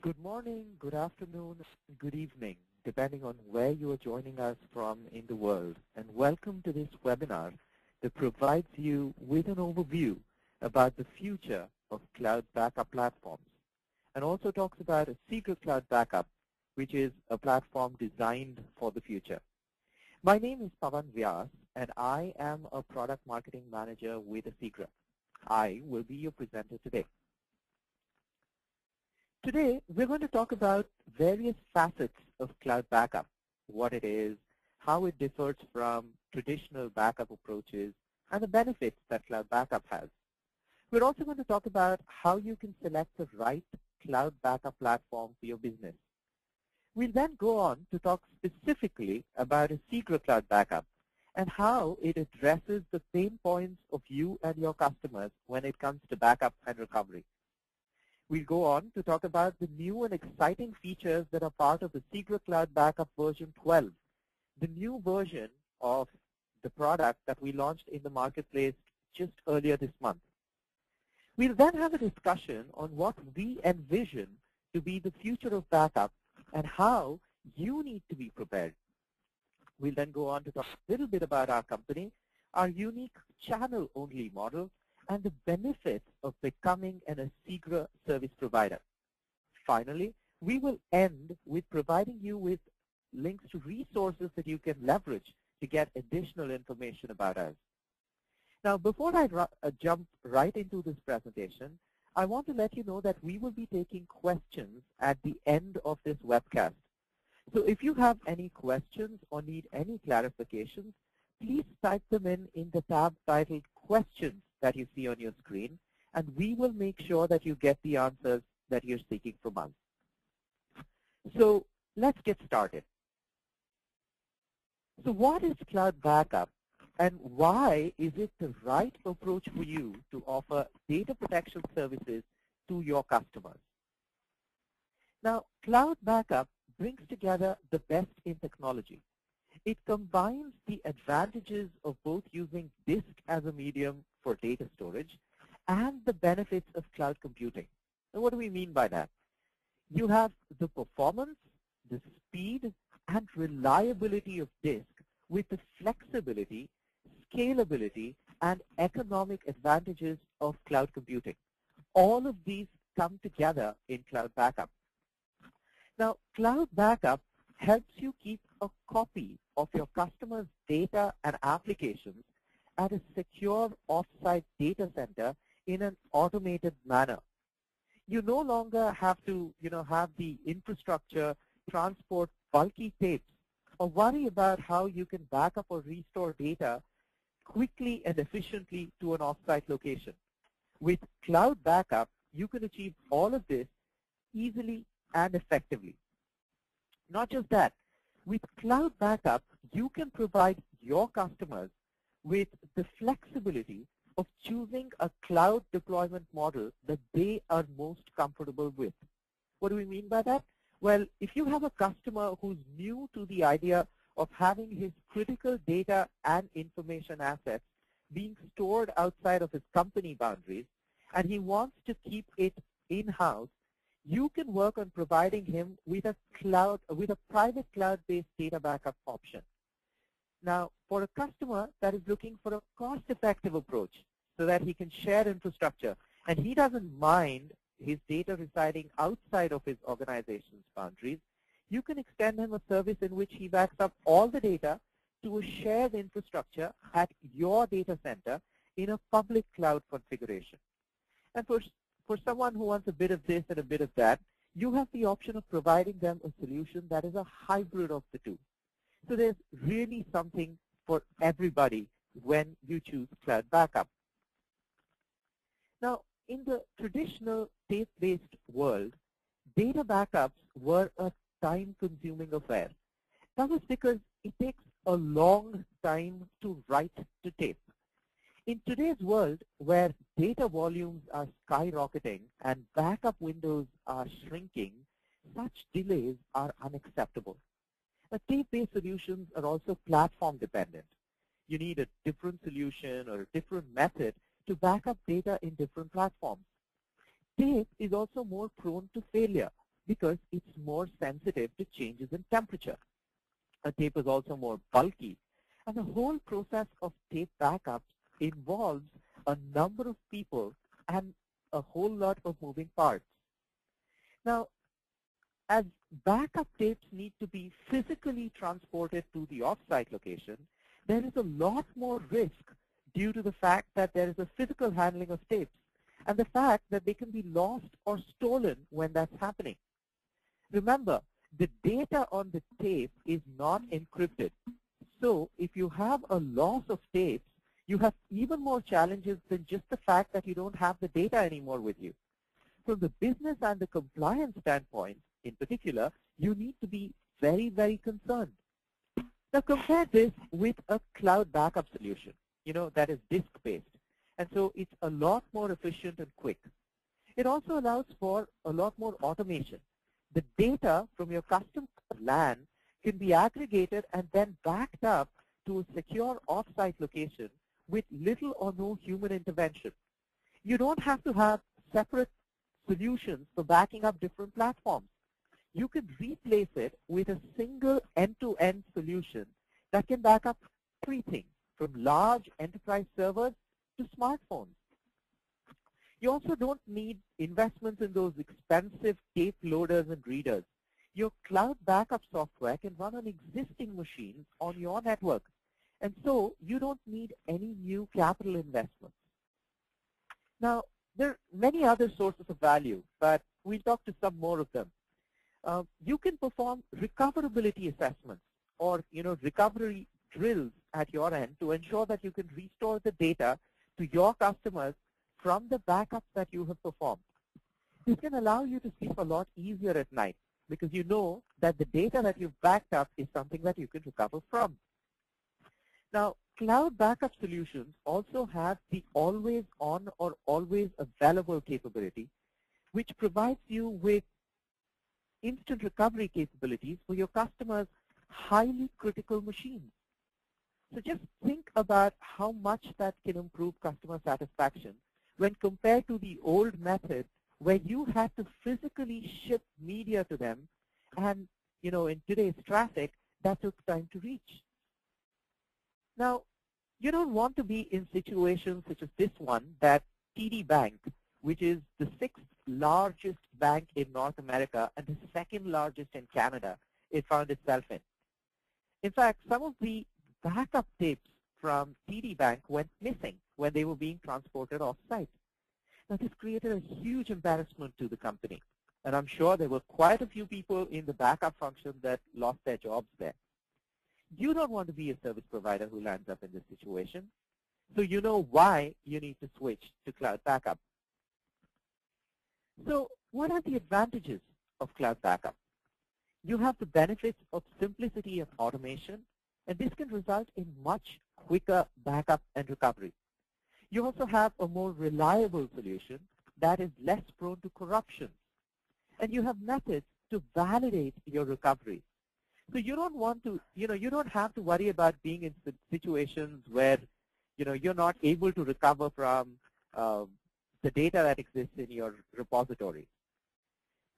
Good morning, good afternoon, good evening, depending on where you are joining us from in the world. And welcome to this webinar that provides you with an overview about the future of cloud backup platforms and also talks about Asigra Cloud Backup, which is a platform designed for the future. My name is Pavan Vyas, and I am a product marketing manager with Asigra. I will be your presenter today. Today, we're going to talk about various facets of cloud backup, what it is, how it differs from traditional backup approaches, and the benefits that cloud backup has. We're also going to talk about how you can select the right cloud backup platform for your business. We'll then go on to talk specifically about Asigra Cloud Backup and how it addresses the pain points of you and your customers when it comes to backup and recovery. We'll go on to talk about the new and exciting features that are part of the Asigra Cloud Backup version 12, the new version of the product that we launched in the marketplace just earlier this month. We'll then have a discussion on what we envision to be the future of backup and how you need to be prepared. We'll then go on to talk a little bit about our company, our unique channel-only model, and the benefits of becoming an Asigra service provider. Finally, we will end with providing you with links to resources that you can leverage to get additional information about us. Now, before I jump right into this presentation, I want to let you know that we will be taking questions at the end of this webcast. So if you have any questions or need any clarifications, please type them in the tab titled Questions that you see on your screen, and we will make sure that you get the answers that you're seeking from us. So let's get started. So what is cloud backup, and why is it the right approach for you to offer data protection services to your customers? Now, cloud backup brings together the best in technology. It combines the advantages of both using disk as a medium for data storage and the benefits of cloud computing. And what do we mean by that? You have the performance, the speed, and reliability of disk with the flexibility, scalability, and economic advantages of cloud computing. All of these come together in cloud backup. Now, cloud backup helps you keep a copy of your customers' data and applications at a secure off-site data center in an automated manner. You no longer have to, have the infrastructure transport bulky tapes or worry about how you can back up or restore data quickly and efficiently to an off-site location. With cloud backup, you can achieve all of this easily and effectively. Not just that, with cloud backup, you can provide your customers with the flexibility of choosing a cloud deployment model that they are most comfortable with. What do we mean by that? Well, if you have a customer who's new to the idea of having his critical data and information assets being stored outside of his company boundaries, and he wants to keep it in-house, you can work on providing him with a private cloud-based data backup option. Now, for a customer that is looking for a cost-effective approach so that he can share infrastructure and he doesn't mind his data residing outside of his organization's boundaries, you can extend him a service in which he backs up all the data to a shared infrastructure at your data center in a public cloud configuration. And for someone who wants a bit of this and a bit of that, you have the option of providing them a solution that is a hybrid of the two. So there's really something for everybody when you choose cloud backup. Now, in the traditional tape-based world, data backups were a time-consuming affair. That was because it takes a long time to write to tape. In today's world, where data volumes are skyrocketing and backup windows are shrinking, such delays are unacceptable. Tape-based solutions are also platform-dependent. You need a different solution or a different method to back up data in different platforms. Tape is also more prone to failure because it's more sensitive to changes in temperature. A tape is also more bulky, and the whole process of tape backups involves a number of people and a whole lot of moving parts. Now, as backup tapes need to be physically transported to the offsite location, there is a lot more risk due to the fact that there is a physical handling of tapes and the fact that they can be lost or stolen when that's happening. Remember, the data on the tape is not encrypted. So if you have a loss of tapes, you have even more challenges than just the fact that you don't have the data anymore with you. From the business and the compliance standpoint, in particular, you need to be very, very concerned. Now compare this with a cloud backup solution, that is disk-based. And so it's a lot more efficient and quick. It also allows for a lot more automation. The data from your custom LAN can be aggregated and then backed up to a secure offsite location with little or no human intervention. You don't have to have separate solutions for backing up different platforms. You can replace it with a single end-to-end solution that can back up everything from large enterprise servers to smartphones. You also don't need investments in those expensive tape loaders and readers. Your cloud backup software can run on existing machines on your network, and so you don't need any new capital investments. Now, there are many other sources of value, but we'll talk to some more of them. You can perform recoverability assessments or recovery drills at your end to ensure that you can restore the data to your customers from the backups that you have performed. This can allow you to sleep a lot easier at night because you know that the data that you've backed up is something that you can recover from. Now, cloud backup solutions also have the always on or always available capability, which provides you with instant recovery capabilities for your customers' highly critical machines. So just think about how much that can improve customer satisfaction when compared to the old method where you had to physically ship media to them, and in today's traffic, that took time to reach. Now, you don't want to be in situations such as this one that TD Bank, which is the 6th largest bank in North America and the 2nd largest in Canada, it found itself in. In fact, some of the backup tapes from TD Bank went missing when they were being transported off-site. Now, this created a huge embarrassment to the company, and I'm sure there were quite a few people in the backup function that lost their jobs there. You don't want to be a service provider who lands up in this situation, so you know why you need to switch to cloud backup. So what are the advantages of cloud backup? You have the benefits of simplicity and automation, and this can result in much quicker backup and recovery. You also have a more reliable solution that is less prone to corruption, and you have methods to validate your recovery. So you don't want to, you don't have to worry about being in situations where, you're not able to recover from the data that exists in your repository.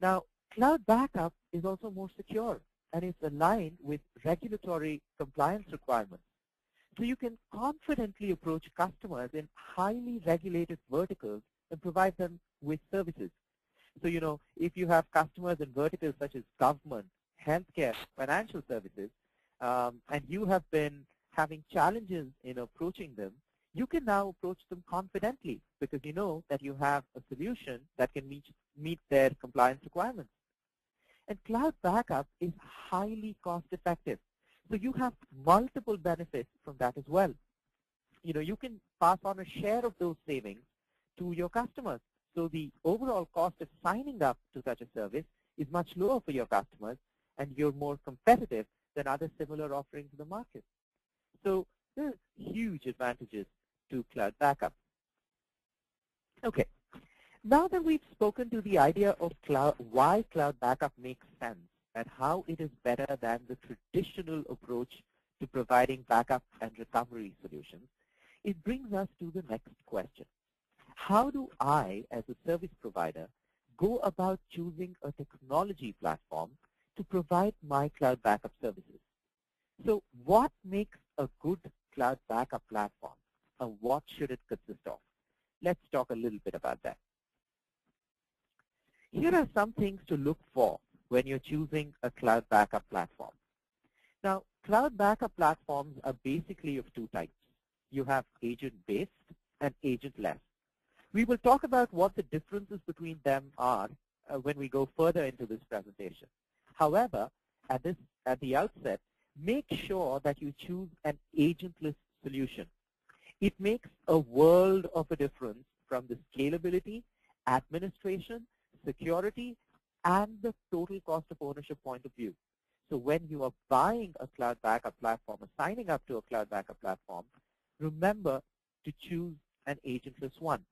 Now, cloud backup is also more secure, and it's aligned with regulatory compliance requirements. So you can confidently approach customers in highly regulated verticals and provide them with services. So, if you have customers in verticals such as government, healthcare, financial services, and you have been having challenges in approaching them, you can now approach them confidently because you know that you have a solution that can meet their compliance requirements. And cloud backup is highly cost effective. So you have multiple benefits from that as well. You can pass on a share of those savings to your customers. So the overall cost of signing up to such a service is much lower for your customers, and you're more competitive than other similar offerings in the market. So there are huge advantages to cloud backup. Okay, now that we've spoken to the idea of why cloud backup makes sense and how it is better than the traditional approach to providing backup and recovery solutions, it brings us to the next question. How do I, as a service provider, go about choosing a technology platform to provide my cloud backup services. So what makes a good cloud backup platform, and what should it consist of? Let's talk a little bit about that. Here are some things to look for when you're choosing a cloud backup platform. Now, cloud backup platforms are basically of two types. You have agent-based and agentless. We will talk about what the differences between them are when we go further into this presentation. However, at the outset, make sure that you choose an agentless solution. It makes a world of a difference from the scalability, administration, security, and the total cost of ownership point of view. So when you are buying a cloud backup platform or signing up to a cloud backup platform, remember to choose an agentless one.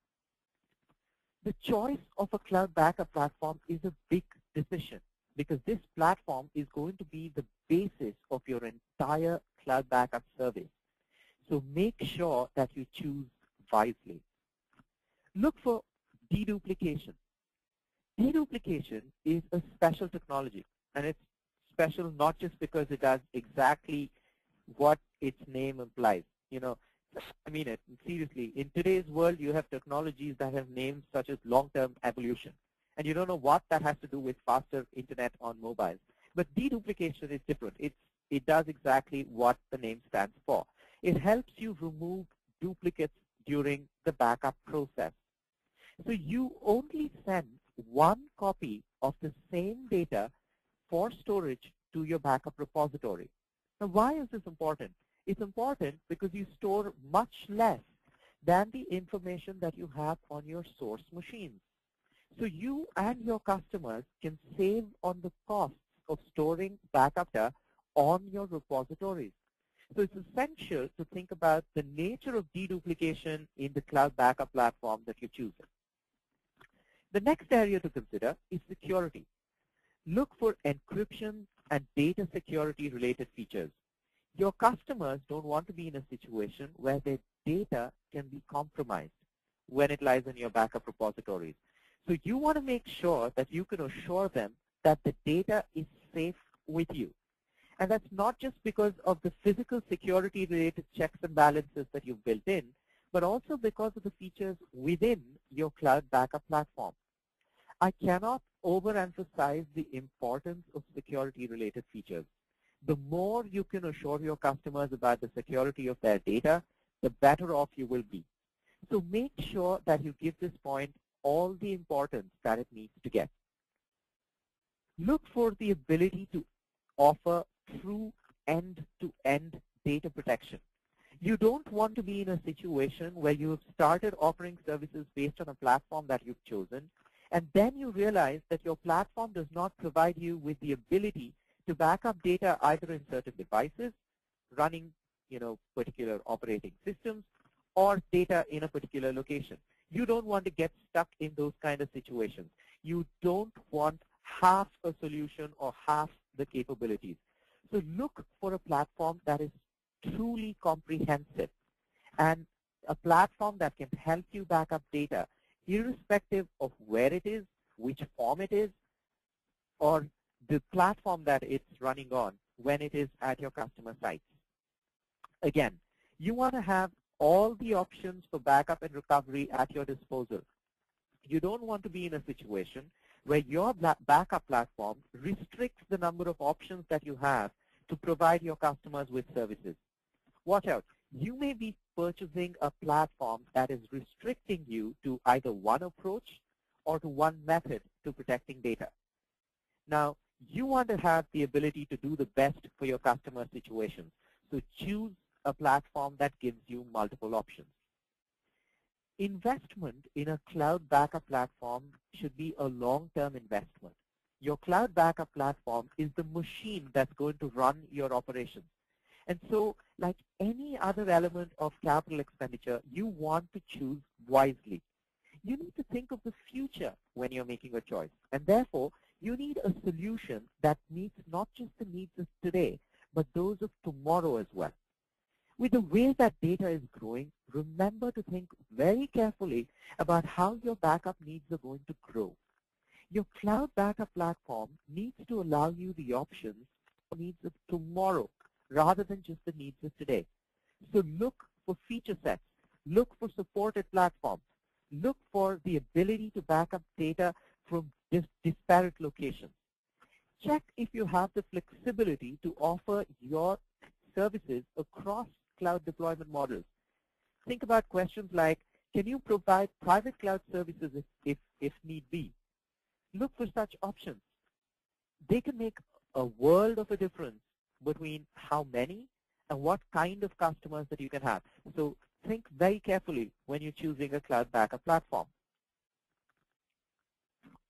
The choice of a cloud backup platform is a big decision because this platform is going to be the basis of your entire cloud backup service. So make sure that you choose wisely. Look for deduplication. Deduplication is a special technology, and it's special not just because it does exactly what its name implies. You know, I mean it, seriously. In today's world, you have technologies that have names such as long-term evolution, and you don't know what that has to do with faster internet on mobiles. But deduplication is different. It does exactly what the name stands for. It helps you remove duplicates during the backup process. So you only send one copy of the same data for storage to your backup repository. Now, why is this important? It's important because you store much less than the information that you have on your source machines. So you and your customers can save on the costs of storing backup data on your repositories. So it's essential to think about the nature of deduplication in the cloud backup platform that you choose. The next area to consider is security. Look for encryption and data security related features. Your customers don't want to be in a situation where their data can be compromised when it lies in your backup repositories. So you want to make sure that you can assure them that the data is safe with you. And that's not just because of the physical security related checks and balances that you've built in, but also because of the features within your cloud backup platform. I cannot overemphasize the importance of security related features. The more you can assure your customers about the security of their data, the better off you will be. So make sure that you give this point all the importance that it needs to get. Look for the ability to offer true end-to-end data protection. You don't want to be in a situation where you have started offering services based on a platform that you've chosen, and then you realize that your platform does not provide you with the ability to back up data either in certain devices, running particular operating systems, or data in a particular location. You don't want to get stuck in those kind of situations. You don't want half a solution or half the capabilities. So look for a platform that is truly comprehensive and a platform that can help you back up data irrespective of where it is, which form it is, or the platform that it's running on when it is at your customer sites. Again, you want to have all the options for backup and recovery at your disposal. You don't want to be in a situation where your backup platform restricts the number of options that you have to provide your customers with services. Watch out. You may be purchasing a platform that is restricting you to either one approach or to one method to protecting data. Now, you want to have the ability to do the best for your customer situations. So choose a platform that gives you multiple options. Investment in a cloud backup platform should be a long-term investment. Your cloud backup platform is the machine that's going to run your operations. And so, like any other element of capital expenditure, you want to choose wisely. You need to think of the future when you're making a choice. And therefore, you need a solution that meets not just the needs of today, but those of tomorrow as well. With the way that data is growing, remember to think very carefully about how your backup needs are going to grow. Your cloud backup platform needs to allow you the options for needs of tomorrow rather than just the needs of today. So look for feature sets. Look for supported platforms. Look for the ability to back up data from disparate locations. Check if you have the flexibility to offer your services across cloud deployment models. Think about questions like, can you provide private cloud services if need be? Look for such options. They can make a world of a difference between how many and what kind of customers that you can have. So think very carefully when you're choosing a cloud backup platform.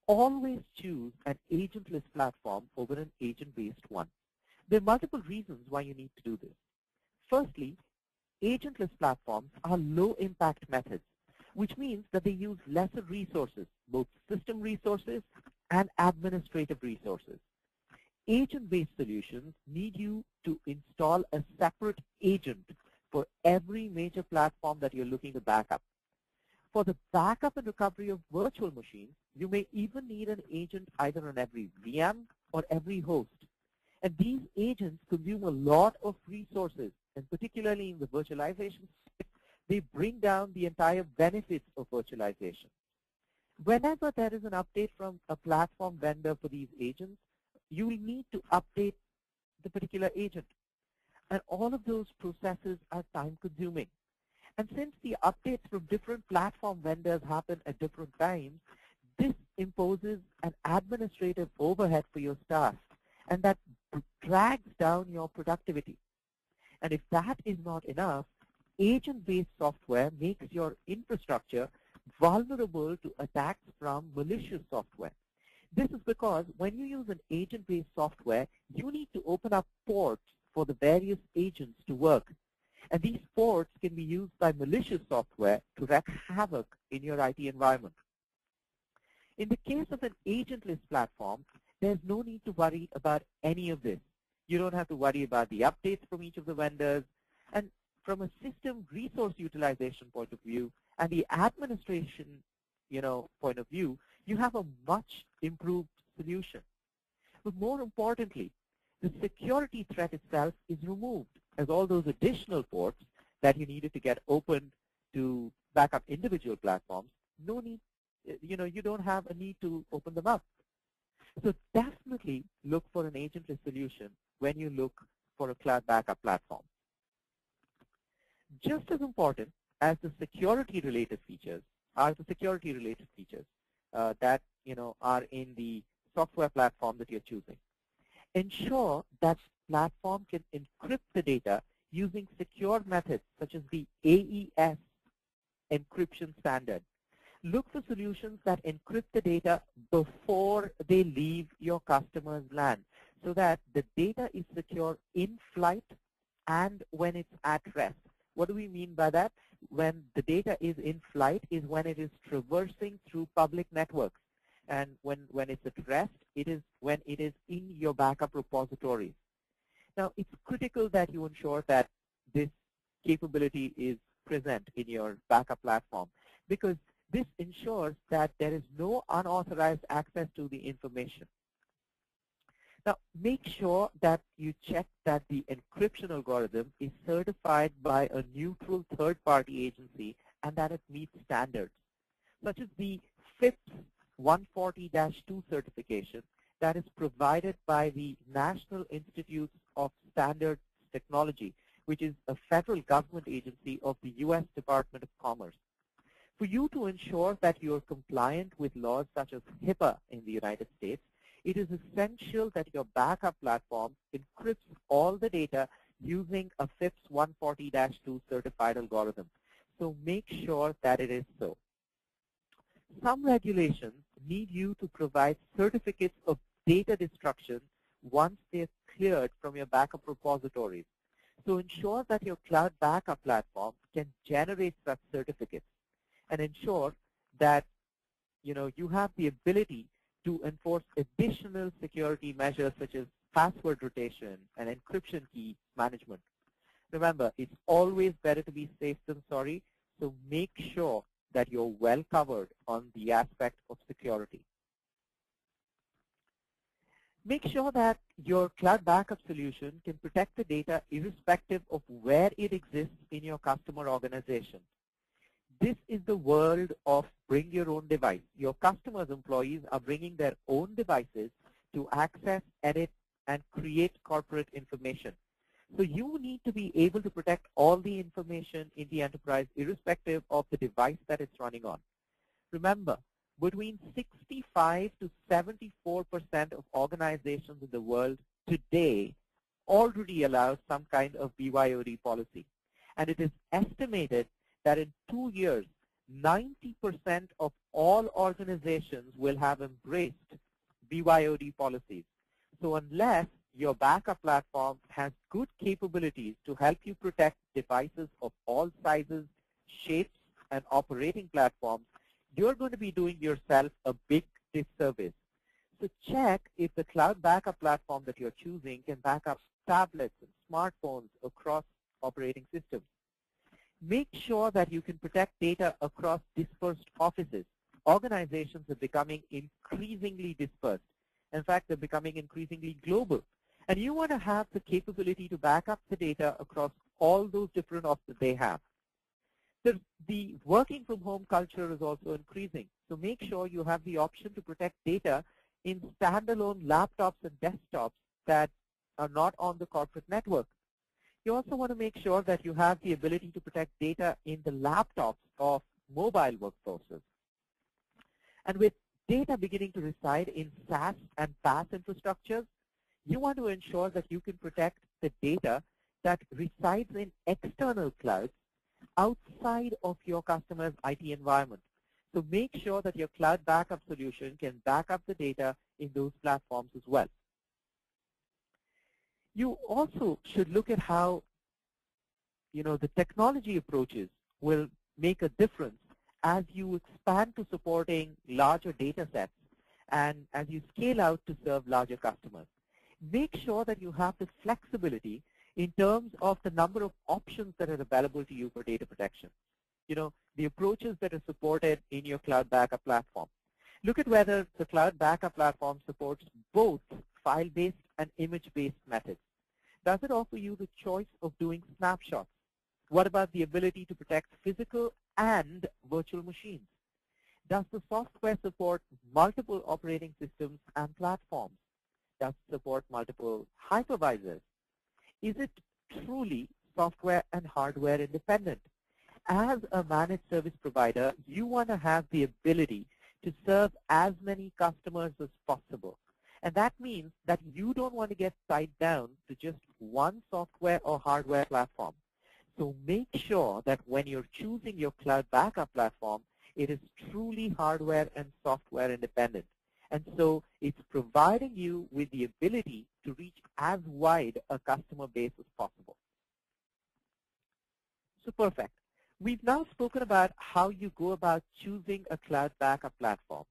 Always choose an agentless platform over an agent-based one. There are multiple reasons why you need to do this. Firstly, agentless platforms are low-impact methods, which means that they use lesser resources, both system resources and administrative resources. Agent-based solutions need you to install a separate agent for every major platform that you're looking to back up. For the backup and recovery of virtual machines, you may even need an agent either on every VM or every host. And these agents consume a lot of resources, and particularly in the virtualization space, they bring down the entire benefits of virtualization. Whenever there is an update from a platform vendor for these agents, you will need to update the particular agent. And all of those processes are time-consuming. And since the updates from different platform vendors happen at different times, this imposes an administrative overhead for your staff, and that drags down your productivity. And if that is not enough, agent-based software makes your infrastructure vulnerable to attacks from malicious software. This is because when you use an agent-based software, you need to open up ports for the various agents to work. And these ports can be used by malicious software to wreak havoc in your IT environment. In the case of an agentless platform, there's no need to worry about any of this. You don't have to worry about the updates from each of the vendors. And from a system resource utilization point of view and the administration point of view, you have a much improved solution. But more importantly, the security threat itself is removed, as all those additional ports that you needed to get opened to back up individual platforms, no need, you don't have a need to open them up. So definitely look for an agentless solution when you look for a cloud backup platform. Just as important as the security-related features are the security-related features that are in the software platform that you're choosing. Ensure that platform can encrypt the data using secure methods such as the AES encryption standard. Look for solutions that encrypt the data before they leave your customer's LAN so that the data is secure in flight and when it's at rest. What do we mean by that? When the data is in flight is when it is traversing through public networks. And when it's at rest, it is when it is in your backup repositories. Now, it's critical that you ensure that this capability is present in your backup platform because this ensures that there is no unauthorized access to the information. Now, make sure that you check that the encryption algorithm is certified by a neutral third-party agency and that it meets standards, such as the FIPS 140-2 certification that is provided by the National Institute of Standards Technology, which is a federal government agency of the U.S. Department of Commerce. For you to ensure that you are compliant with laws such as HIPAA in the United States, it is essential that your backup platform encrypts all the data using a FIPS 140-2 certified algorithm. So make sure that it is so. Some regulations need you to provide certificates of data destruction once they're cleared from your backup repositories. So ensure that your cloud backup platform can generate such certificates and ensure that you have the ability to enforce additional security measures such as password rotation and encryption key management. Remember, it's always better to be safe than sorry, so make sure that you're well covered on the aspect of security. Make sure that your cloud backup solution can protect the data irrespective of where it exists in your customer organization. This is the world of bring your own device. Your customers' employees are bringing their own devices to access, edit, and create corporate information. So you need to be able to protect all the information in the enterprise irrespective of the device that it's running on. Remember, between 65 to 74% of organizations in the world today already allow some kind of BYOD policy. And it is estimated that in 2 years, 90% of all organizations will have embraced BYOD policies. So unless your backup platform has good capabilities to help you protect devices of all sizes, shapes, and operating platforms, you're going to be doing yourself a big disservice. So check if the cloud backup platform that you're choosing can back up tablets and smartphones across operating systems. Make sure that you can protect data across dispersed offices. Organizations are becoming increasingly dispersed. In fact, they're becoming increasingly global. And you want to have the capability to back up the data across all those different offices they have. The working from home culture is also increasing. So make sure you have the option to protect data in standalone laptops and desktops that are not on the corporate network. You also want to make sure that you have the ability to protect data in the laptops of mobile workforces. And with data beginning to reside in SaaS and PaaS infrastructures, you want to ensure that you can protect the data that resides in external clouds outside of your customer's IT environment. So make sure that your cloud backup solution can back up the data in those platforms as well. You also should look at how the technology approaches will make a difference as you expand to supporting larger data sets and as you scale out to serve larger customers. Make sure that you have the flexibility in terms of the number of options that are available to you for data protection. The approaches that are supported in your cloud backup platform. Look at whether the cloud backup platform supports both file-based and image-based methods. Does it offer you the choice of doing snapshots? What about the ability to protect physical and virtual machines? Does the software support multiple operating systems and platforms? Does it support multiple hypervisors? Is it truly software and hardware independent? As a managed service provider, you want to have the ability to serve as many customers as possible. And that means that you don't want to get tied down to just one software or hardware platform. So make sure that when you're choosing your cloud backup platform, it is truly hardware and software independent. And so it's providing you with the ability to reach as wide a customer base as possible. So perfect. We've now spoken about how you go about choosing a cloud backup platform.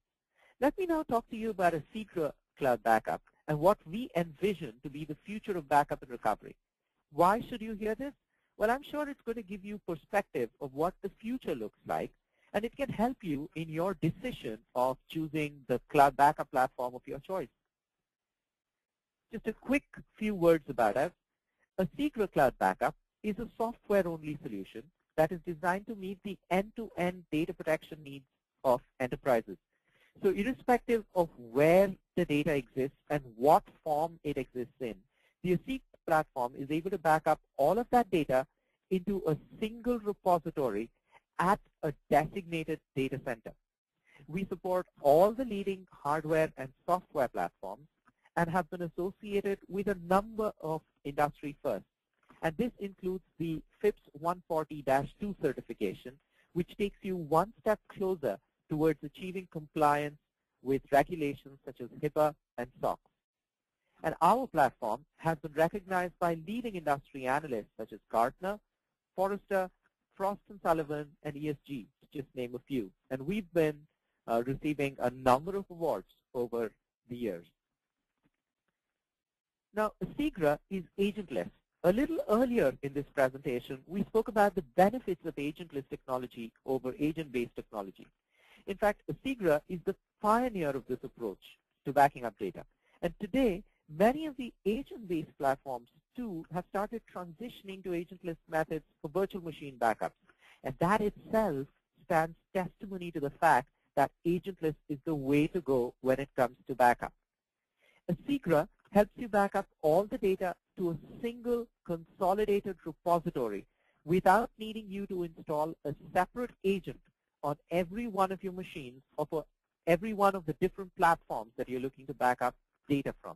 Let me now talk to you about Asigra Cloud Backup and what we envision to be the future of backup and recovery. Why should you hear this? Well, I'm sure it's going to give you perspective of what the future looks like, and it can help you in your decision of choosing the cloud backup platform of your choice. Just a quick few words about us. Asigra Cloud Backup is a software-only solution that is designed to meet the end-to-end data protection needs of enterprises. So irrespective of where the data exists and what form it exists in, the Asigra platform is able to back up all of that data into a single repository at a designated data center. We support all the leading hardware and software platforms and have been associated with a number of industry firsts. And this includes the FIPS 140-2 certification, which takes you one step closer towards achieving compliance with regulations such as HIPAA and SOX. And our platform has been recognized by leading industry analysts such as Gartner, Forrester, Frost & Sullivan, and ESG, to just name a few. And we've been receiving a number of awards over the years. Now, Asigra is agentless. A little earlier in this presentation, we spoke about the benefits of agentless technology over agent-based technology. In fact, Asigra is the pioneer of this approach to backing up data. And today, many of the agent-based platforms, too, have started transitioning to agentless methods for virtual machine backups. And that itself stands testimony to the fact that agentless is the way to go when it comes to backup. Asigra helps you back up all the data to a single consolidated repository without needing you to install a separate agent on every one of your machines or for every one of the different platforms that you're looking to back up data from.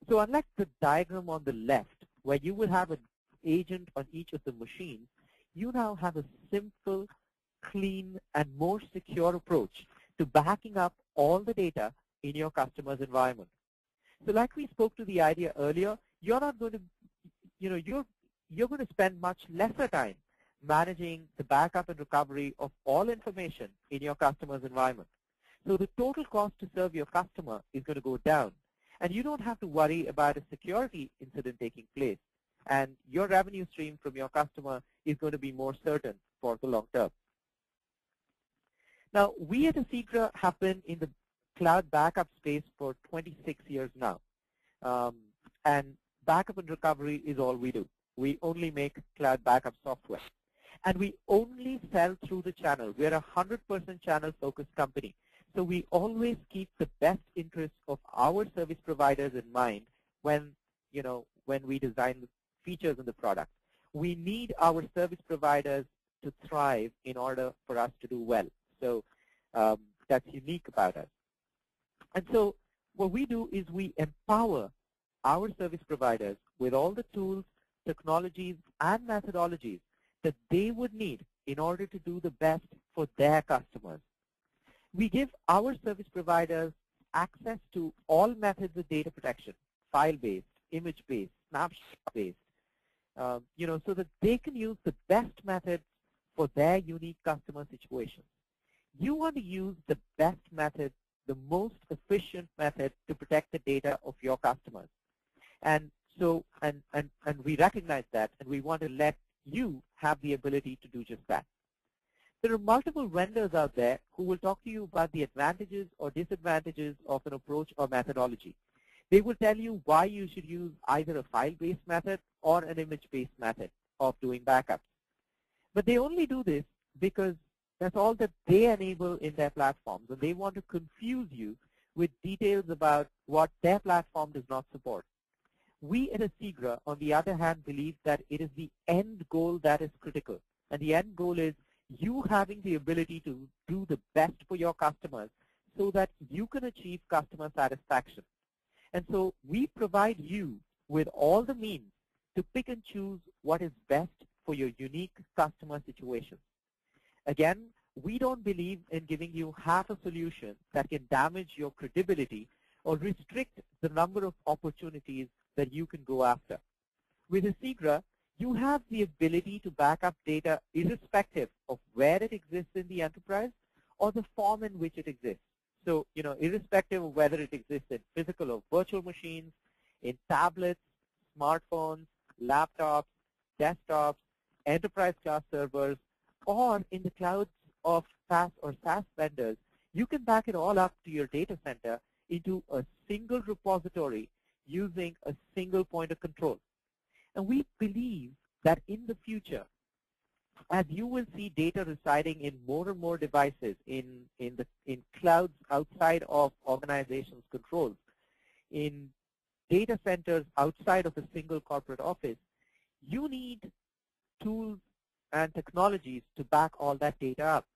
So unlike the diagram on the left, where you will have an agent on each of the machines, you now have a simple, clean, and more secure approach to backing up all the data in your customer's environment. So like we spoke to the idea earlier, you're not going to, you're going to spend much lesser time managing the backup and recovery of all information in your customer's environment. So the total cost to serve your customer is going to go down. And you don't have to worry about a security incident taking place. And your revenue stream from your customer is going to be more certain for the long term. Now, we at Asigra have been in the cloud backup space for 26 years now. And backup and recovery is all we do. We only make cloud backup software. And we only sell through the channel. We're a 100% channel-focused company. So we always keep the best interests of our service providers in mind when we design the features in the product. We need our service providers to thrive in order for us to do well. So that's unique about us. And so what we do is we empower our service providers with all the tools, technologies, and methodologies that they would need in order to do the best for their customers. We give our service providers access to all methods of data protection, file-based, image-based, snapshot-based, so that they can use the best methods for their unique customer situations. You want to use the best method, the most efficient method to protect the data of your customers. And so, and we recognize that, and we want to let you have the ability to do just that. There are multiple vendors out there who will talk to you about the advantages or disadvantages of an approach or methodology. They will tell you why you should use either a file-based method or an image-based method of doing backups. But they only do this because that's all that they enable in their platforms, and they want to confuse you with details about what their platform does not support. We at Asigra, on the other hand, believe that it is the end goal that is critical. And the end goal is you having the ability to do the best for your customers so that you can achieve customer satisfaction. And so we provide you with all the means to pick and choose what is best for your unique customer situation. Again, we don't believe in giving you half a solution that can damage your credibility or restrict the number of opportunities that you can go after. With Asigra, you have the ability to back up data irrespective of where it exists in the enterprise or the form in which it exists. So, irrespective of whether it exists in physical or virtual machines, in tablets, smartphones, laptops, desktops, enterprise class servers, or in the clouds of SaaS or SaaS vendors, you can back it all up to your data center into a single repository using a single point of control. And we believe that in the future, as you will see data residing in more and more devices in clouds outside of organizations' controls, in data centers outside of a single corporate office, you need tools and technologies to back all that data up.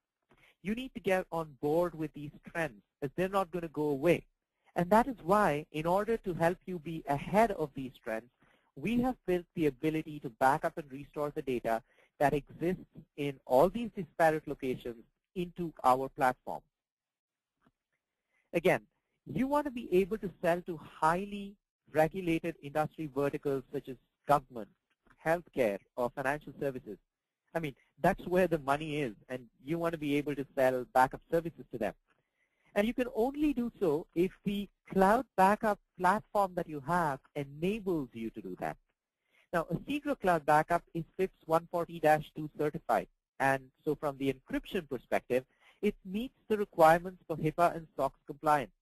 You need to get on board with these trends, as they're not going to go away. And that is why, in order to help you be ahead of these trends, we have built the ability to back up and restore the data that exists in all these disparate locations into our platform. Again, you want to be able to sell to highly regulated industry verticals such as government, healthcare, or financial services. I mean, that's where the money is, and you want to be able to sell backup services to them. And you can only do so if the cloud backup platform that you have enables you to do that. Now, Asigra Cloud Backup is FIPS 140-2 certified. And so from the encryption perspective, it meets the requirements for HIPAA and SOX compliance.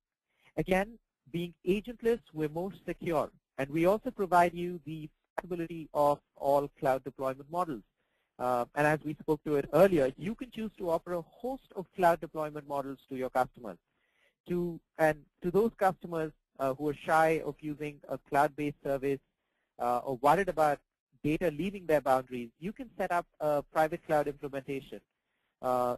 Again, being agentless, we're more secure. And we also provide you the flexibility of all cloud deployment models. And as we spoke to it earlier, you can choose to offer a host of cloud deployment models to your customers. To those customers who are shy of using a cloud-based service or worried about data leaving their boundaries, you can set up a private cloud implementation.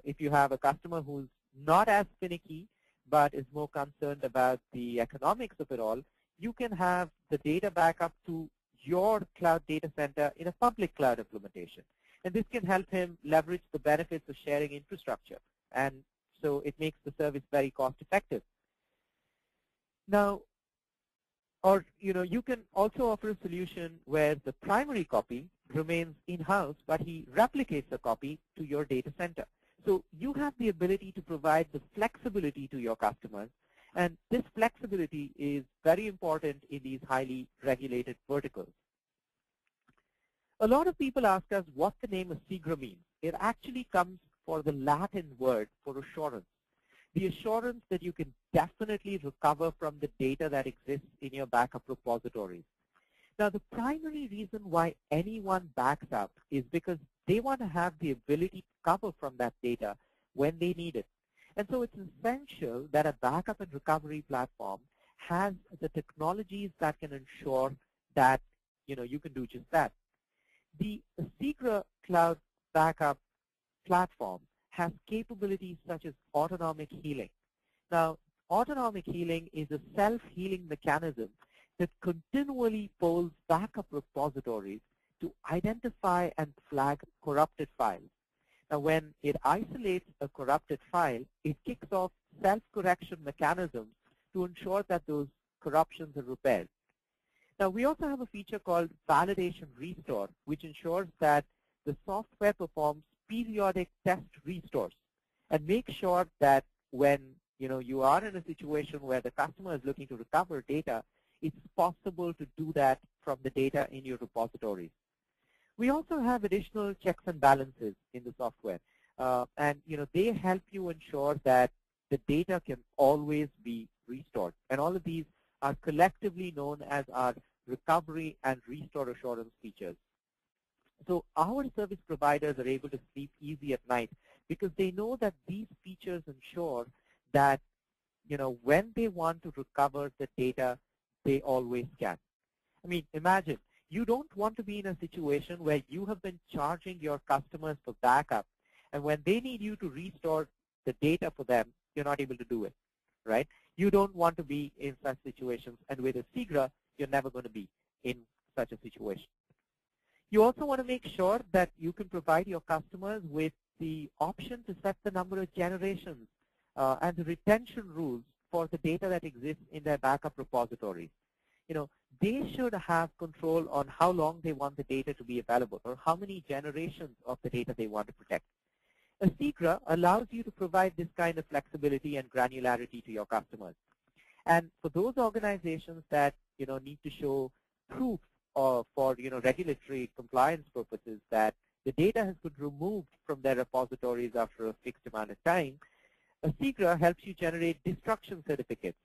If you have a customer who's not as finicky but is more concerned about the economics of it all, you can have the data backup to your cloud data center in a public cloud implementation. And this can help him leverage the benefits of sharing infrastructure. And so it makes the service very cost effective. Now, or you can also offer a solution where the primary copy remains in-house, but he replicates a copy to your data center. So you have the ability to provide the flexibility to your customers, and this flexibility is very important in these highly regulated verticals. A lot of people ask us what the name Asigra means. It actually comes for the Latin word for assurance. The assurance that you can definitely recover from the data that exists in your backup repositories. Now, the primary reason why anyone backs up is because they want to have the ability to recover from that data when they need it. And so it's essential that a backup and recovery platform has the technologies that can ensure that you can do just that. The Asigra Cloud Backup platform has capabilities such as autonomic healing. Now, autonomic healing is a self-healing mechanism that continually polls backup repositories to identify and flag corrupted files. Now, when it isolates a corrupted file, it kicks off self-correction mechanisms to ensure that those corruptions are repaired. Now, we also have a feature called Validation Restore, which ensures that the software performs periodic test restores and make sure that when you are in a situation where the customer is looking to recover data, it's possible to do that from the data in your repositories. We also have additional checks and balances in the software, and they help you ensure that the data can always be restored. And all of these are collectively known as our recovery and restore assurance features. So our service providers are able to sleep easy at night because they know that these features ensure that when they want to recover the data, they always can. I mean, imagine you don't want to be in a situation where you have been charging your customers for backup, and when they need you to restore the data for them, you're not able to do it, right? You don't want to be in such situations, and with Asigra, you're never going to be in such a situation. You also want to make sure that you can provide your customers with the option to set the number of generations and the retention rules for the data that exists in their backup repositories. They should have control on how long they want the data to be available or how many generations of the data they want to protect. Asigra allows you to provide this kind of flexibility and granularity to your customers. And for those organizations that need to show proof for regulatory compliance purposes that the data has been removed from their repositories after a fixed amount of time, Asigra helps you generate destruction certificates.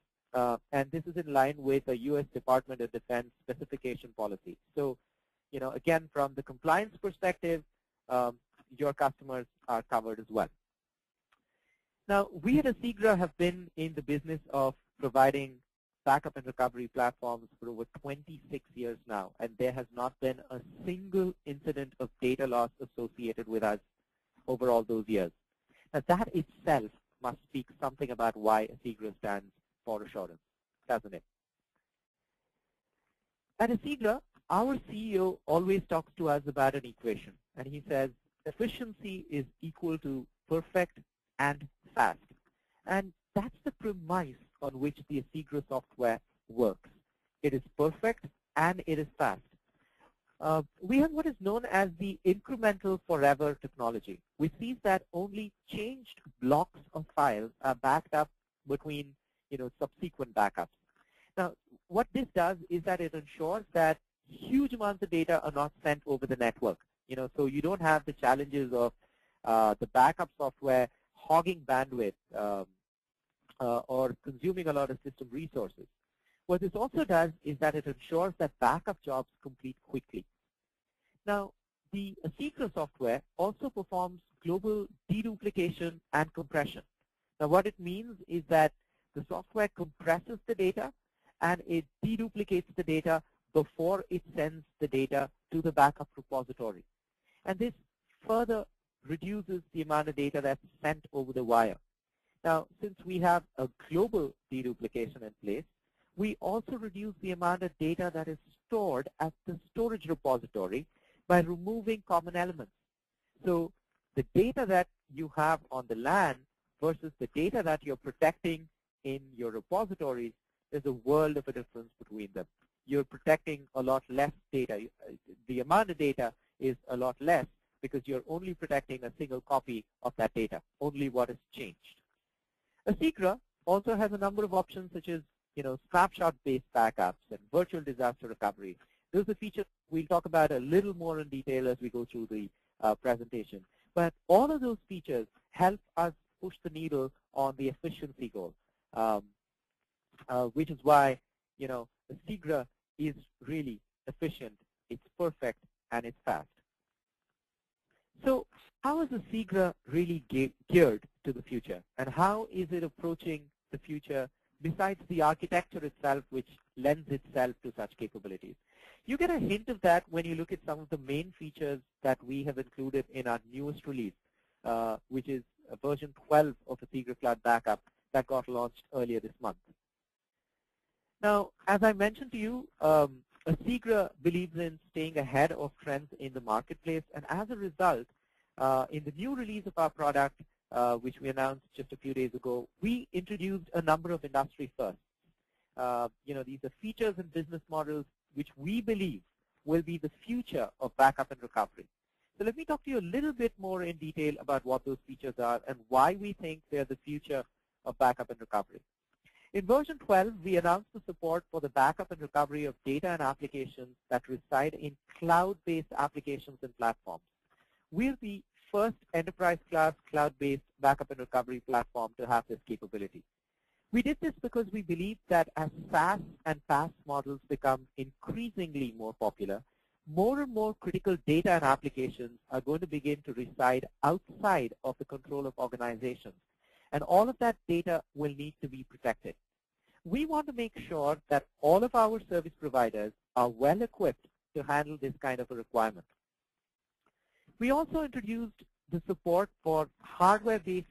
And this is in line with a U.S. Department of Defense specification policy. So, again, from the compliance perspective, your customers are covered as well. Now, we at Asigra have been in the business of providing backup and recovery platforms for over 26 years now, and there has not been a single incident of data loss associated with us over all those years. Now, that itself must speak something about why Asigra stands for assurance, doesn't it? At Asigra, our CEO always talks to us about an equation, and he says efficiency is equal to perfect and fast. And that's the premise on which the Asigra software works. It is perfect and it is fast. We have what is known as the incremental forever technology, which means that only changed blocks of files are backed up between subsequent backups. Now, what this does is that it ensures that huge amounts of data are not sent over the network. So you don't have the challenges of the backup software hogging bandwidth or consuming a lot of system resources. What this also does is that it ensures that backup jobs complete quickly. Now, the Asigra software also performs global deduplication and compression. Now, what it means is that the software compresses the data and it deduplicates the data before it sends the data to the backup repository. And this further reduces the amount of data that's sent over the wire. Now, since we have a global deduplication in place, we also reduce the amount of data that is stored at the storage repository by removing common elements. So the data that you have on the LAN versus the data that you're protecting in your repositories, there's a world of a difference between them. You're protecting a lot less data. The amount of data is a lot less because you're only protecting a single copy of that data, only what is changed. Asigra also has a number of options such as snapshot-based backups and virtual disaster recovery. Those are features we'll talk about a little more in detail as we go through the presentation. But all of those features help us push the needle on the efficiency goal, which is why Asigra is really efficient, it's perfect, and it's fast. So how is Asigra really geared to the future, and how is it approaching the future besides the architecture itself, which lends itself to such capabilities? You get a hint of that when you look at some of the main features that we have included in our newest release, which is version 12 of Asigra Cloud Backup that got launched earlier this month. Now, as I mentioned to you, Asigra believes in staying ahead of trends in the marketplace, and as a result, in the new release of our product, which we announced just a few days ago, we introduced a number of industry firsts. These are features and business models which we believe will be the future of backup and recovery. So let me talk to you a little bit more in detail about what those features are and why we think they're the future of backup and recovery. In version 12, we announced the support for the backup and recovery of data and applications that reside in cloud-based applications and platforms. We're the first enterprise-class cloud-based backup and recovery platform to have this capability. We did this because we believe that as SaaS and PaaS models become increasingly more popular, more and more critical data and applications are going to begin to reside outside of the control of organizations. And all of that data will need to be protected. We want to make sure that all of our service providers are well equipped to handle this kind of a requirement. We also introduced the support for hardware-based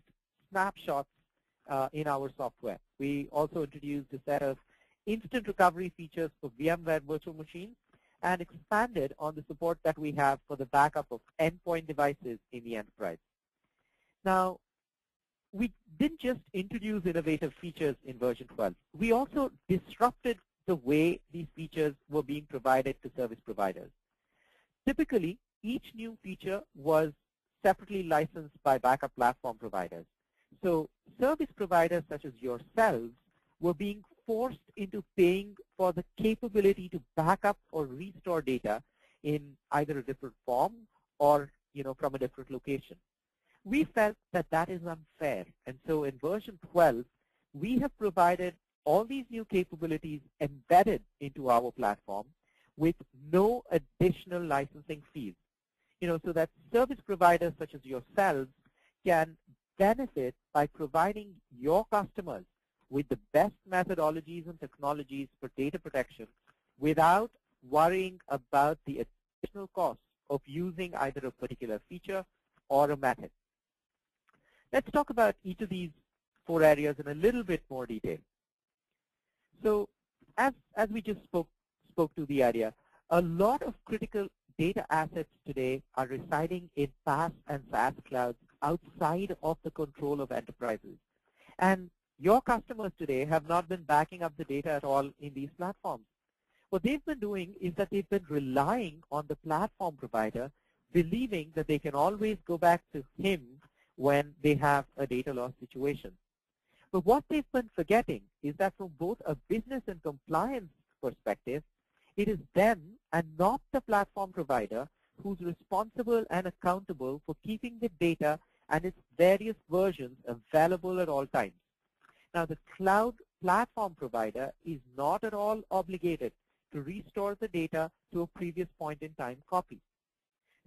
snapshots in our software. We also introduced a set of instant recovery features for VMware virtual machines and expanded on the support that we have for the backup of endpoint devices in the enterprise. Now, we didn't just introduce innovative features in version 12. We also disrupted the way these features were being provided to service providers. Typically, each new feature was separately licensed by backup platform providers. So service providers such as yourselves were being forced into paying for the capability to back up or restore data in either a different form or from a different location. We felt that that is unfair, and so in version 12, we have provided all these new capabilities embedded into our platform with no additional licensing fees. So that service providers such as yourselves can benefit by providing your customers with the best methodologies and technologies for data protection without worrying about the additional cost of using either a particular feature or a method. Let's talk about each of these 4 areas in a little bit more detail. So as we just spoke to the area, a lot of critical data assets today are residing in PaaS and SaaS clouds outside of the control of enterprises. And your customers today have not been backing up the data at all in these platforms. What they've been doing is that they've been relying on the platform provider, believing that they can always go back to him when they have a data loss situation. But what they've been forgetting is that from both a business and compliance perspective, it is them and not the platform provider who's responsible and accountable for keeping the data and its various versions available at all times. Now, the cloud platform provider is not at all obligated to restore the data to a previous point in time copy.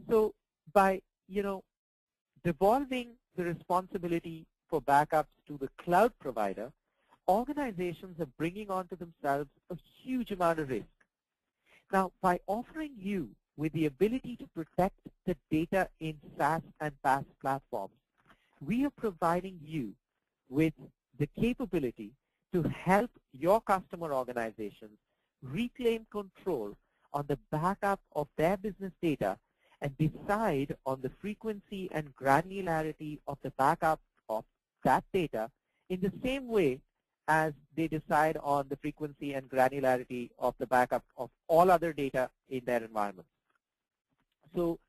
So by, devolving the responsibility for backups to the cloud provider, organizations are bringing onto themselves a huge amount of risk. Now, by offering you with the ability to protect the data in SaaS and PaaS platforms, we are providing you with the capability to help your customer organizations reclaim control on the backup of their business data and decide on the frequency and granularity of the backup of that data in the same way as they decide on the frequency and granularity of the backup of all other data in their environment. So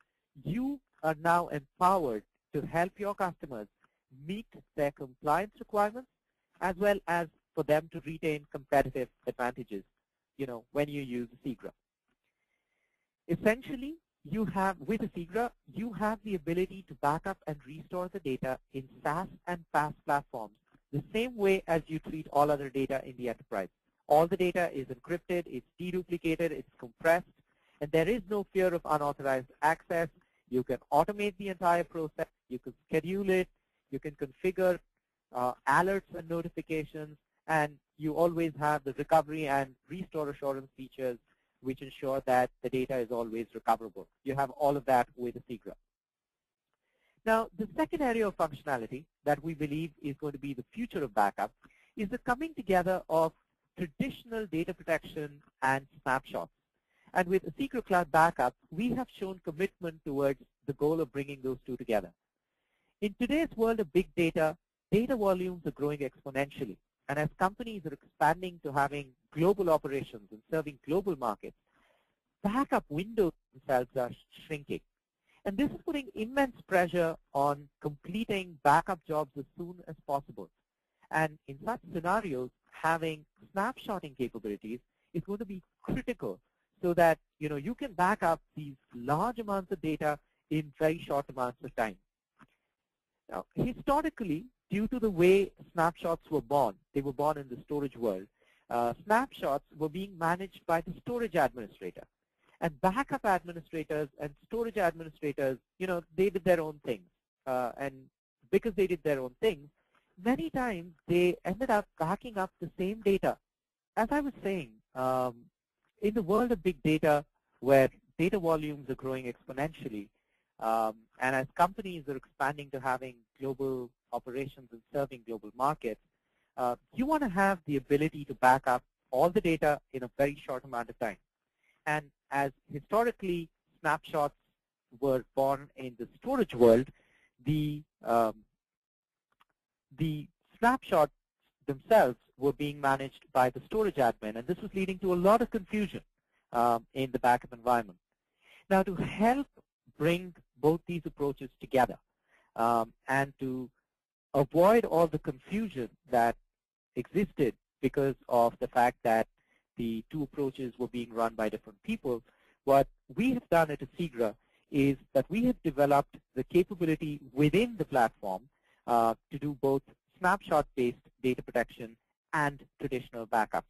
you are now empowered to help your customers meet their compliance requirements as well as for them to retain competitive advantages, when you use Asigra. Essentially, with Asigra, you have the ability to back up and restore the data in SaaS and PaaS platforms the same way as you treat all other data in the enterprise. All the data is encrypted, it's deduplicated, it's compressed, and there is no fear of unauthorized access. You can automate the entire process, you can schedule it, you can configure alerts and notifications, and you always have the recovery and restore assurance features which ensure that the data is always recoverable. You have all of that with Asigra. Now, the second area of functionality that we believe is going to be the future of backup is the coming together of traditional data protection and snapshots. And with Asigra Cloud Backup, we have shown commitment towards the goal of bringing those two together. In today's world of big data, data volumes are growing exponentially. And as companies are expanding to having global operations and serving global markets, backup windows themselves are shrinking. And this is putting immense pressure on completing backup jobs as soon as possible. And in such scenarios, having snapshotting capabilities is going to be critical so that you can back up these large amounts of data in very short amounts of time. Now, historically, due to the way snapshots were born, they were born in the storage world, snapshots were being managed by the storage administrator. And backup administrators and storage administrators, they did their own things. And because they did their own things, many times they ended up backing up the same data. As I was saying, in the world of big data, where data volumes are growing exponentially, and as companies are expanding to having global operations and serving global markets, you want to have the ability to back up all the data in a very short amount of time. And as historically snapshots were born in the storage world, the snapshots themselves were being managed by the storage admin, and this was leading to a lot of confusion in the backup environment. Now, to help bring both these approaches together and to avoid all the confusion that existed because of the fact that the two approaches were being run by different people, what we have done at Asigra is that we have developed the capability within the platform to do both snapshot-based data protection and traditional backups.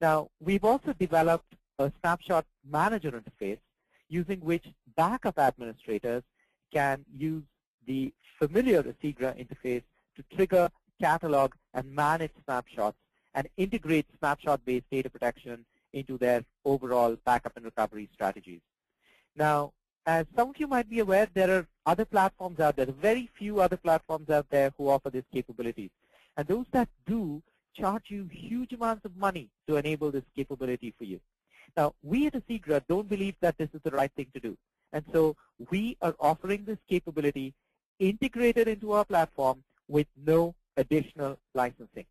Now, we've also developed a snapshot manager interface using which backup administrators can use the familiar Asigra interface to trigger, catalog, and manage snapshots and integrate snapshot-based data protection into their overall backup and recovery strategies. Now, as some of you might be aware, there are other platforms out there, very few other platforms out there who offer these capabilities. And those that do charge you huge amounts of money to enable this capability for you. Now, we at Asigra don't believe that this is the right thing to do. And so we are offering this capability integrated into our platform with no additional licensing.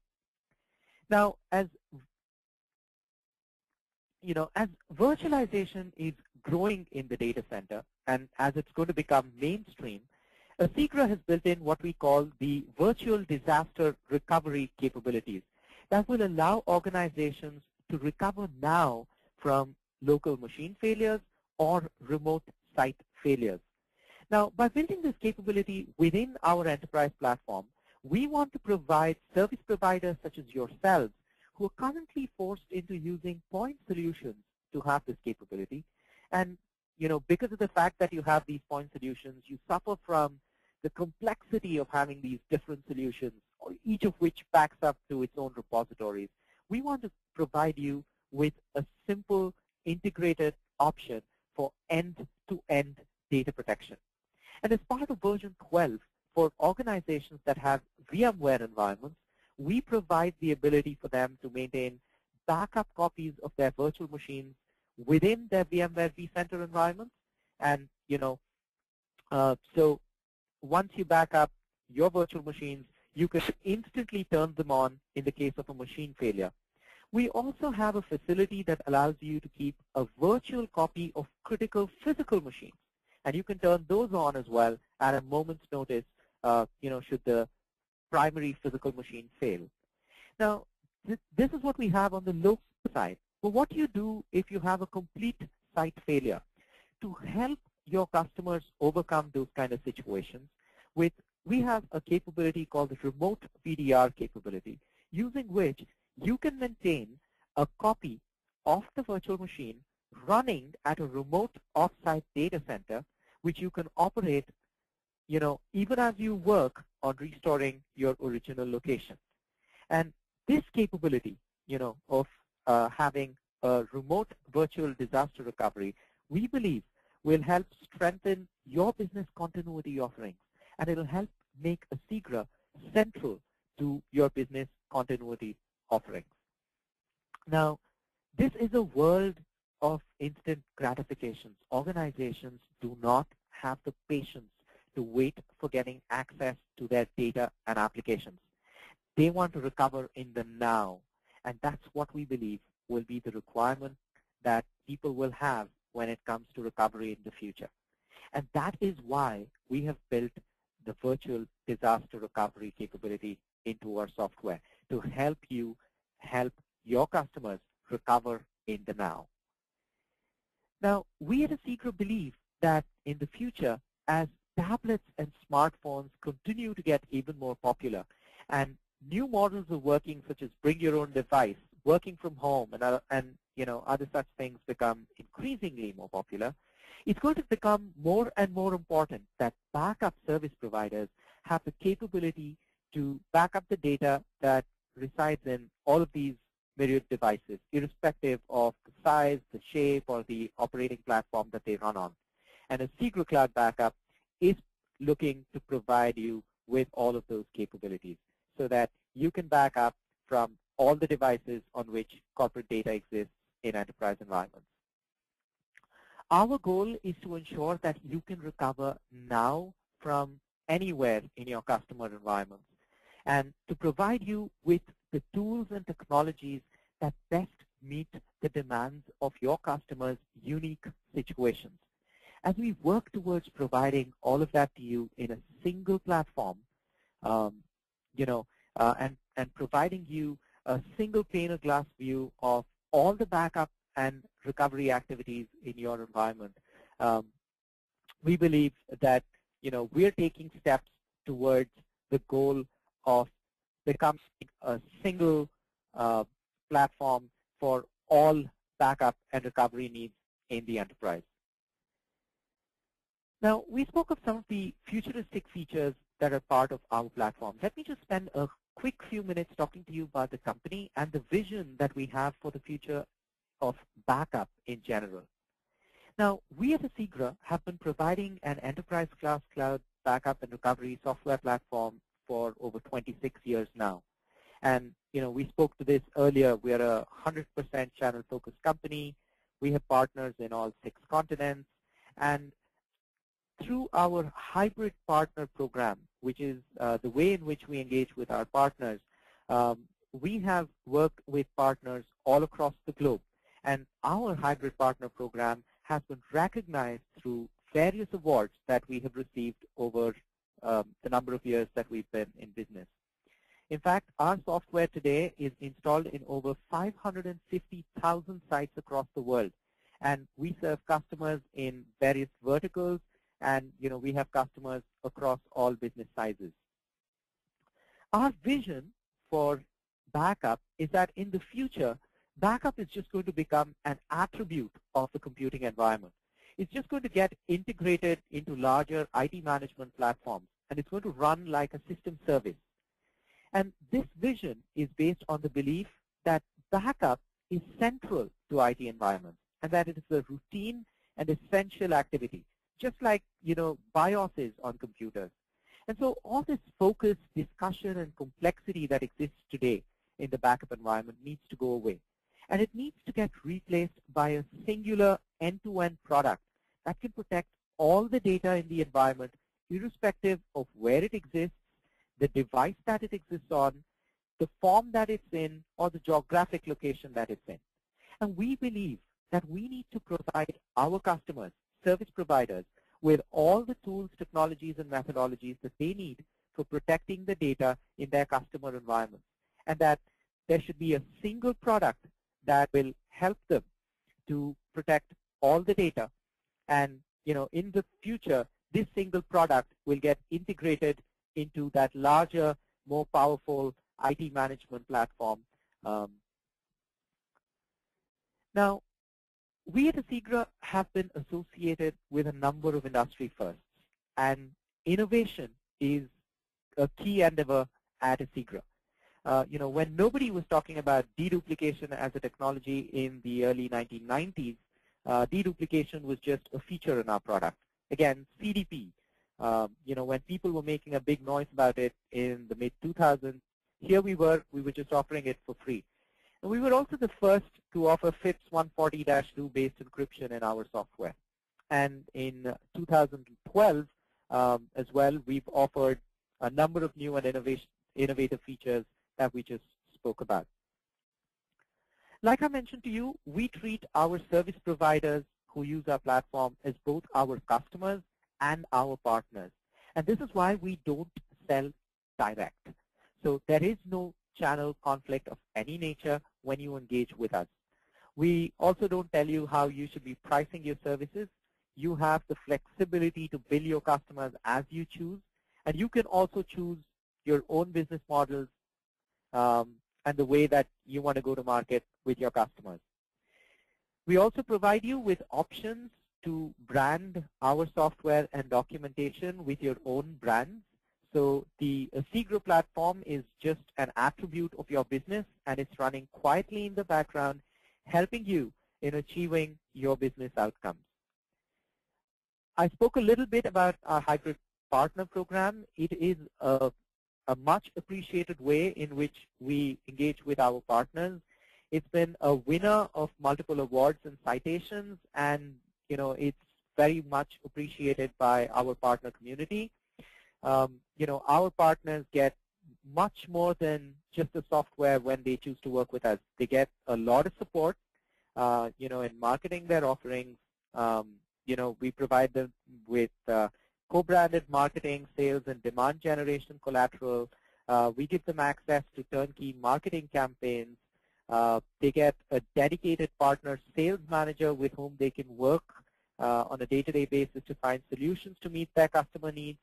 Now, as virtualization is growing in the data center and as it's going to become mainstream, Asigra has built in what we call the virtual disaster recovery capabilities that will allow organizations to recover now from local machine failures or remote site failures. Now, by building this capability within our enterprise platform, We want to provide service providers such as yourselves who are currently forced into using point solutions to have this capability. And because of the fact that you have these point solutions, you suffer from the complexity of having these different solutions, each of which backs up to its own repositories. We want to provide you with a simple integrated option for end-to-end data protection. And as part of version 12, for organizations that have VMware environments, we provide the ability for them to maintain backup copies of their virtual machines within their VMware vCenter environments. And, so once you back up your virtual machines, you can instantly turn them on in the case of a machine failure. We also have a facility that allows you to keep a virtual copy of critical physical machines. And you can turn those on as well at a moment's notice, should the primary physical machine fail. Now, this is what we have on the local side. But what do you do if you have a complete site failure? To help your customers overcome those kind of situations, we have a capability called the remote VDR capability, using which you can maintain a copy of the virtual machine running at a remote off-site data center, which you can operate, even as you work on restoring your original location. And this capability, of having a remote virtual disaster recovery, we believe will help strengthen your business continuity offerings, and it will help make Asigra central to your business continuity offerings. Now, this is a world of instant gratifications. Organizations do not have the patience to wait for getting access to their data and applications. They want to recover in the now, and that's what we believe will be the requirement that people will have when it comes to recovery in the future. And that is why we have built the virtual disaster recovery capability into our software, to help you help your customers recover in the now. Now, we at Asigra believe that in the future, as tablets and smartphones continue to get even more popular, and new models of working such as bring your own device, working from home, and other such things become increasingly more popular, it's going to become more and more important that backup service providers have the capability to back up the data that resides in all of these myriad devices, irrespective of the size, the shape, or the operating platform that they run on. And Asigra Cloud Backup is looking to provide you with all of those capabilities so that you can back up from all the devices on which corporate data exists in enterprise environments. Our goal is to ensure that you can recover now from anywhere in your customer environments, and to provide you with the tools and technologies that best meet the demands of your customers' unique situations. As we work towards providing all of that to you in a single platform, and providing you a single pane of glass view of all the backup and recovery activities in your environment, we believe that we're taking steps towards the goal of becoming a single platform for all backup and recovery needs in the enterprise. Now, we spoke of some of the futuristic features that are part of our platform. Let me just spend a quick few minutes talking to you about the company and the vision that we have for the future of backup in general. Now, we at Asigra have been providing an enterprise-class cloud backup and recovery software platform for over 26 years now. And, we spoke to this earlier. We are a 100% channel-focused company. We have partners in all 6 continents. And through our hybrid partner program, which is the way in which we engage with our partners, we have worked with partners all across the globe. And our hybrid partner program has been recognized through various awards that we have received over the number of years that we've been in business. In fact, our software today is installed in over 550,000 sites across the world. And we serve customers in various verticals, and we have customers across all business sizes. Our vision for backup is that in the future, backup is just going to become an attribute of the computing environment. It's just going to get integrated into larger IT management platforms, and it's going to run like a system service. And this vision is based on the belief that backup is central to IT environments and that it is a routine and essential activity, just like, BIOS is on computers. And so all this focus, discussion, and complexity that exists today in the backup environment needs to go away. And it needs to get replaced by a singular end-to-end product that can protect all the data in the environment, irrespective of where it exists, the device that it exists on, the form that it's in, or the geographic location that it's in. And we believe that we need to provide our customers, service providers, with all the tools, technologies, and methodologies that they need for protecting the data in their customer environment. And that there should be a single product that will help them to protect all the data. And, in the future, this single product will get integrated into that larger, more powerful IT management platform. Now, we at Asigra have been associated with a number of industry firsts, and innovation is a key endeavor at Asigra. When nobody was talking about deduplication as a technology in the early 1990s, deduplication was just a feature in our product. Again, CDP. When people were making a big noise about it in the mid-2000s, here we were just offering it for free. And we were also the first to offer FIPS 140-2 based encryption in our software. And in 2012 as well, we've offered a number of new and innovative features that we just spoke about. Like I mentioned to you, we treat our service providers who use our platform as both our customers and our partners. And this is why we don't sell direct. So there is no channel conflict of any nature when you engage with us. We also don't tell you how you should be pricing your services. You have the flexibility to bill your customers as you choose, and you can also choose your own business models and the way that you want to go to market with your customers. We also provide you with options to brand our software and documentation with your own brands. So the Asigra platform is just an attribute of your business, and it's running quietly in the background, helping you in achieving your business outcomes. I spoke a little bit about our hybrid partner program. It is a much appreciated way in which we engage with our partners. It's been a winner of multiple awards and citations, and it's very much appreciated by our partner community. Our partners get much more than just the software when they choose to work with us. They get a lot of support, in marketing their offerings. We provide them with co-branded marketing, sales, and demand generation collateral. We give them access to turnkey marketing campaigns. They get a dedicated partner sales manager with whom they can work on a day-to-day basis to find solutions to meet their customer needs.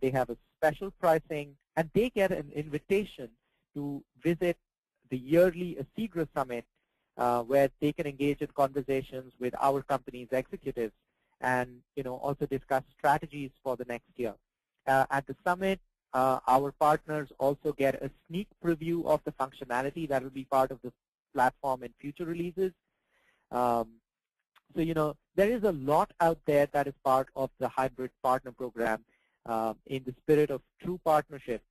They have a special pricing, and they get an invitation to visit the yearly Asigra Summit, where they can engage in conversations with our company's executives and also discuss strategies for the next year. At the summit, our partners also get a sneak preview of the functionality that will be part of the platform in future releases. So there is a lot out there that is part of the hybrid partner program in the spirit of true partnership,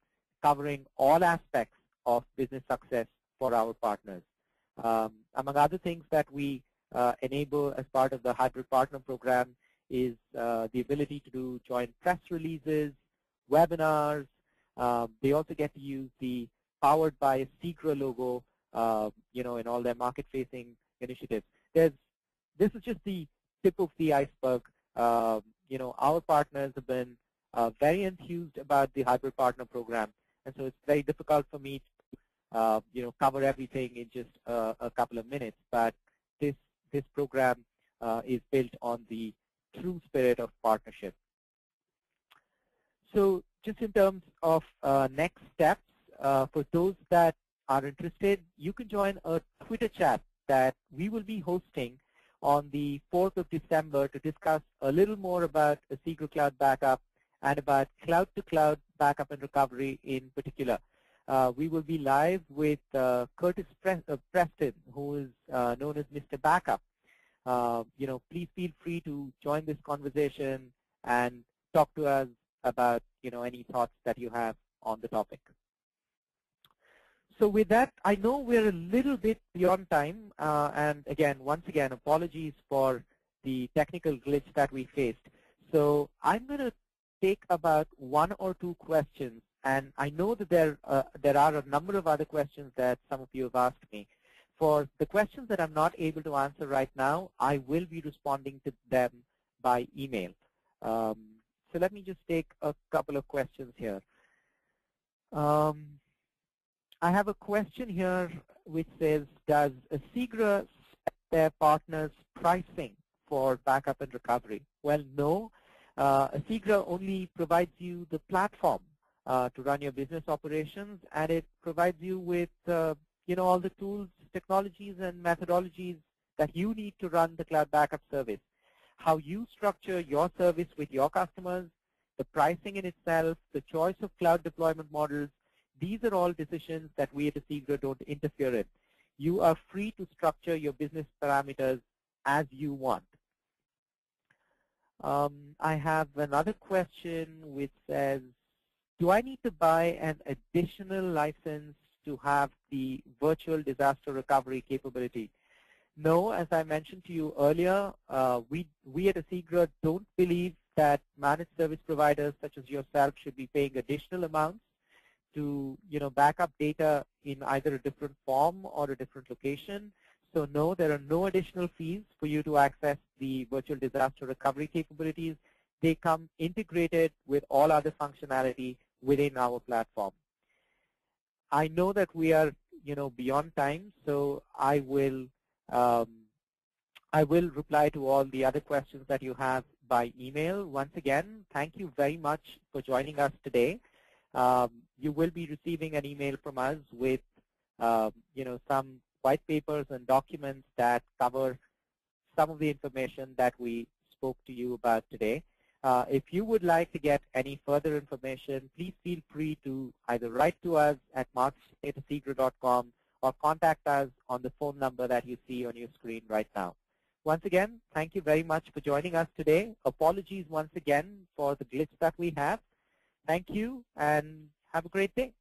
covering all aspects of business success for our partners. Among other things that we enable as part of the hybrid partner program is the ability to do joint press releases, webinars. They also get to use the powered by Asigra logo, in all their market-facing initiatives. This is just the tip of the iceberg. Our partners have been very enthused about the hybrid partner program, and so it's very difficult for me to cover everything in just a couple of minutes. But this program is built on the true spirit of partnership. So just in terms of next steps, for those that are interested, you can join a Twitter chat that we will be hosting on the 4th of December to discuss a little more about Asigra Cloud Backup and about cloud-to-cloud backup and recovery in particular. We will be live with Curtis Preston, who is known as Mr. Backup. Please feel free to join this conversation and talk to us about, any thoughts that you have on the topic. So with that, I know we're a little bit beyond time, and once again, apologies for the technical glitch that we faced. So I'm going to take about 1 or 2 questions, and I know that there are a number of other questions that some of you have asked me. For the questions that I'm not able to answer right now, I will be responding to them by email. So let me just take a couple of questions here. I have a question here which says, does Asigra set their partners' pricing for backup and recovery? Well, no. Asigra only provides you the platform to run your business operations, and it provides you with all the tools, technologies, and methodologies that you need to run the cloud backup service. How you structure your service with your customers, the pricing in itself, the choice of cloud deployment models, these are all decisions that we at Asigra don't interfere in. You are free to structure your business parameters as you want. I have another question which says, do I need to buy an additional license to have the virtual disaster recovery capability? No, as I mentioned to you earlier, we at Asigra don't believe that managed service providers such as yourself should be paying additional amounts to back up data in either a different form or a different location. So no, there are no additional fees for you to access the virtual disaster recovery capabilities. They come integrated with all other functionality within our platform. I know that we are beyond time, so I will reply to all the other questions that you have by email. Once again, thank you very much for joining us today. You will be receiving an email from us with some white papers and documents that cover some of the information that we spoke to you about today. If you would like to get any further information, please feel free to either write to us at marks@asigra.com or contact us on the phone number that you see on your screen right now. Once again, thank you very much for joining us today. Apologies once again for the glitch that we have. Thank you, and have a great day.